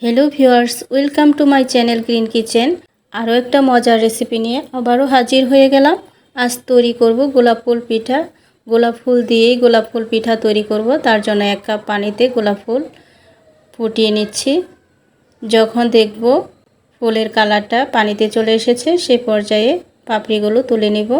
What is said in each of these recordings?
Hello viewers, welcome to my channel green kitchen. আরও একটা মজার রেসিপি নিয়ে আবারও হাজির হয়ে গেলাম। আজ তৈরি করব গোলাপ ফুল পিঠা। গোলাপ ফুল দিয়েই গোলাপ ফুল পিঠা তৈরি করব। তার জন্য 1 কাপ পানিতে গোলাপ ফুল ফুটিয়ে নিচ্ছি। যখন দেখব ফুলের কালারটা পানিতে চলে এসেছে, সেই পর্যায়ে পাপড়িগুলো তুলে নিব।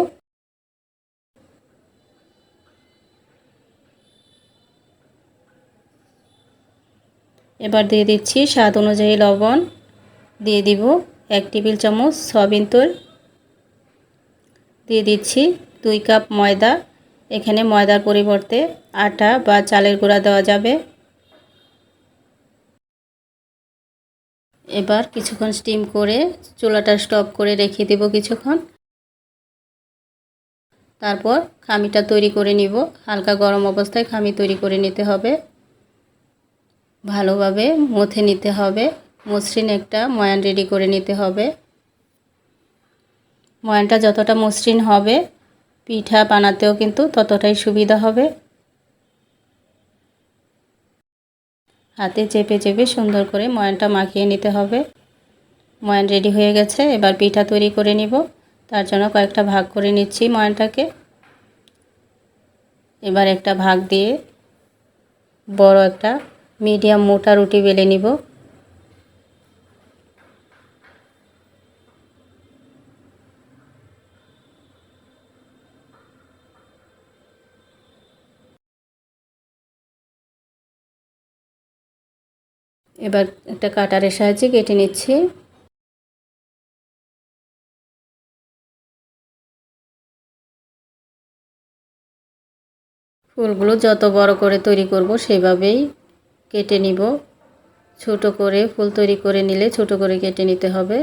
এবার দিয়ে দিচ্ছি স্বাদ অনুযায়ী লবণ, দিয়ে দিব 1 টেবিল চামচ সয়াবিন তেল, দিয়ে দিচ্ছি 2 কাপ ময়দা। এখানে ময়দার পরিবর্তে আটা বা চালের গুঁড়া দেওয়া যাবে। এবার কিছুক্ষণ স্টিম করে চুলাটা স্টপ করে রেখে দেব কিছুক্ষণ। তারপর খামিটা তৈরি করে নিব। হালকা গরম অবস্থায় খামি তৈরি করে নিতে হবে। ভালোভাবে মথে নিতে হবে। মসৃণ একটা ময়ান রেডি করে নিতে হবে। ময়ানটা যতটা মসৃণ হবে পিঠা বানাতেও কিন্তু ততটাই সুবিধা হবে। হাতে চেপে চেপে সুন্দর করে ময়ানটা মাখিয়ে নিতে হবে। ময়ান রেডি হয়ে গেছে। এবার পিঠা তৈরি করে নিব। তার জন্য কয়েকটা ভাগ করে নিচ্ছি ময়ানটাকে। এবার একটা ভাগ দিয়ে বড় একটা মিডিয়াম মোটা রুটি বেলে নিব। এবার একটা কাটারের সাহায্যে কেটে নিচ্ছি। ফুলগুলো যত বড় করে তৈরি করব সেভাবেই কেটে নিব। ছোট করে ফুল তৈরি করে নিলে ছোট করে কেটে নিতে হবে।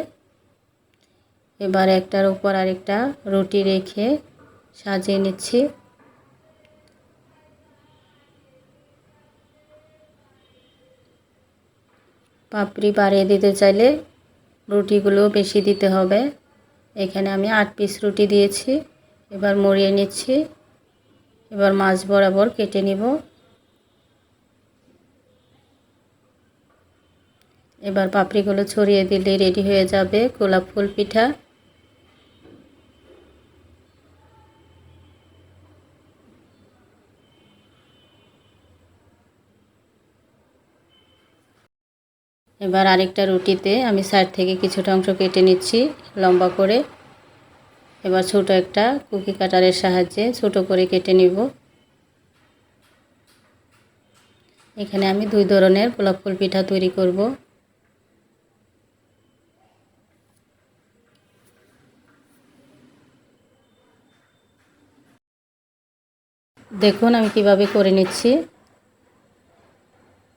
এবার একটার উপর আরেকটা রুটি রেখে সাজিয়ে নিচ্ছি। পাপড়ি বাড়িয়ে দিতে চাইলে রুটিগুলো বেশি দিতে হবে। এখানে আমি 8 পিস রুটি দিয়েছি। এবার মুড়িয়ে নিচ্ছি। এবার মাঝ বরাবর কেটে নিব। এবার পাপড়িগুলো ছড়িয়ে দিলে রেডি হয়ে যাবে গোলাপ ফুল পিঠা। এবার আরেকটা রুটিতে আমি সাইড থেকে কিছুটা অংশ কেটে নিচ্ছি লম্বা করে। এবার ছোট একটা কুকি কাটারের সাহায্যে ছোট করে কেটে নিব। এখানে আমি 2 ধরনের গোলাপ ফুল পিঠা তৈরি করব। দেখুন আমি কিভাবে করে নিচ্ছি।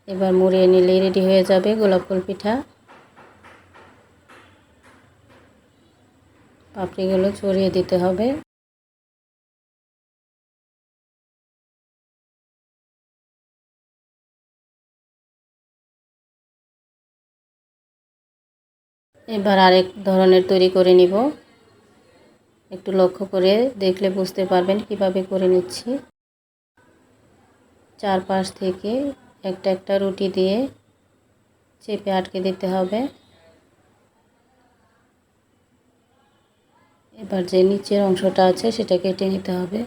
এবার মুড়িয়ে নিলেই রেডি হয়ে যাবে গোলাপ ফুল পিঠা। পাপড়িগুলো ছড়িয়ে দিতে হবে। এবার আরেক ধরনের তৈরি করে নিব। একটু লক্ষ্য করে দেখলে বুঝতে পারবেন কিভাবে করে নিচ্ছি। চারপাশ থেকে একটা একটা রুটি দিয়ে চেপে আটকে দিতে হবে। এবার যে নিচের অংশটা আছে সেটা কেটে নিতে হবে।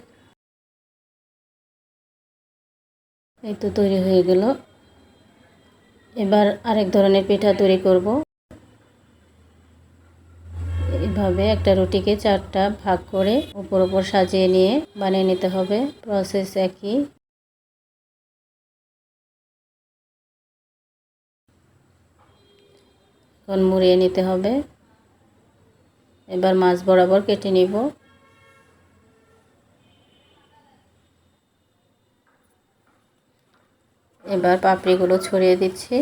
এই তো তৈরি হয়ে গেল। এবার আরেক ধরনের পিঠা তৈরি করব। এভাবে একটা রুটিকে 4টা ভাগ করে উপর উপর সাজিয়ে নিয়ে বানিয়ে নিতে হবে। প্রসেস একই। এখন মুড়িয়ে নিতে হবে। এবার মাঝ বরাবর কেটে নিব। এবার পাপড়িগুলো ছড়িয়ে দিচ্ছি।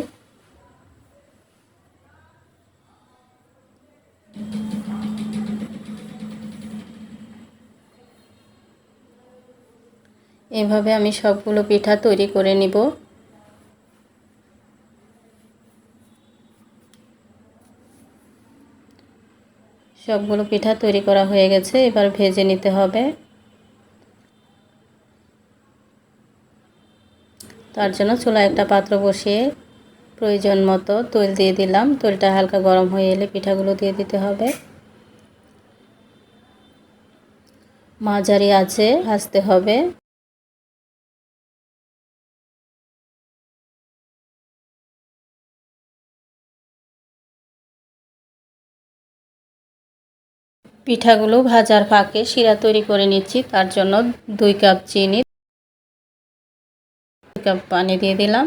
এভাবে আমি সবগুলো পিঠা তৈরি করে নিব। সবগুলো পিঠা তৈরি করা হয়ে গেছে। এবার ভেজে নিতে হবে। তার জন্য চুলায় একটা পাত্র বসিয়ে প্রয়োজন মতো তেল দিয়ে দিলাম। তেলটা হালকা গরম হয়ে এলে পিঠাগুলো দিয়ে দিতে হবে। মাঝারি আঁচে ভাজতে হবে। পিঠাগুলো ভাজার ফাঁকে শিরা তৈরি করে নিচ্ছি। তার জন্য 2 কাপ চিনি, 2 কাপ পানি দিয়ে দিলাম।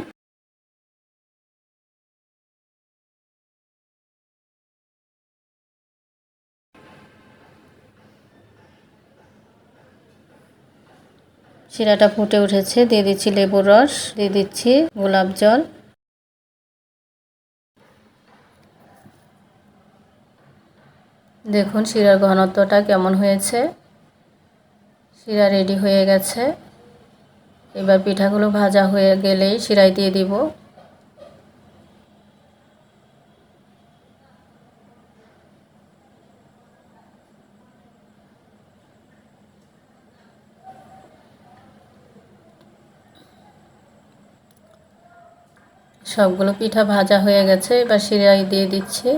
শিরাটা ফুটে উঠেছে, দিয়ে দিচ্ছি লেবুর রস, দিয়ে দিচ্ছি গোলাপ জল। দেখুন শিরার ঘনত্বটা কেমন হয়েছে। শিরা রেডি হয়ে গেছে। এবার পিঠাগুলো ভাজা হয়ে গেলেই শিরায় দিয়ে দিব। সবগুলো পিঠা ভাজা হয়ে গেছে, এবার শিরায় দিয়ে দিচ্ছি।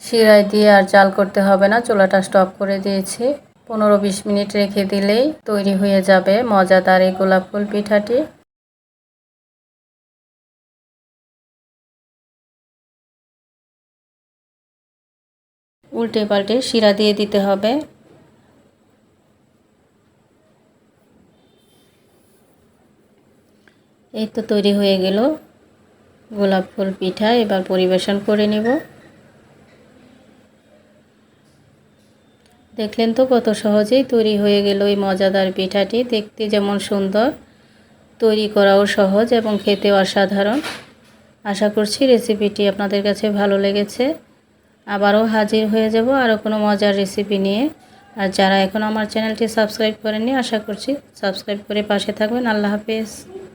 শিরায় দিয়ে আর জাল করতে হবে না, চুলাটা স্টপ করে দিয়েছি। 15-20 মিনিট রেখে দিলেই তৈরি হয়ে যাবে মজাদার এই গোলাপ ফুল পিঠাটি। উল্টে পাল্টে শিরা দিয়ে দিতে হবে। এই তো তৈরি হয়ে গেল গোলাপ ফুল পিঠা। এবার পরিবেশন করে নেব। দেখলেন তো কত সহজেই তৈরি হয়ে গেল এই মজাদার পিঠাটি। দেখতে যেমন সুন্দর, তৈরি করাও সহজ এবং খেতেও অসাধারণ। আশা করছি রেসিপিটি আপনাদের কাছে ভালো লেগেছে। আবারও হাজির হয়ে যাব আরও কোনো মজার রেসিপি নিয়ে। আর যারা এখন আমার চ্যানেলটি সাবস্ক্রাইব করেননি, আশা করছি সাবস্ক্রাইব করে পাশে থাকবেন। আল্লাহ হাফেজ।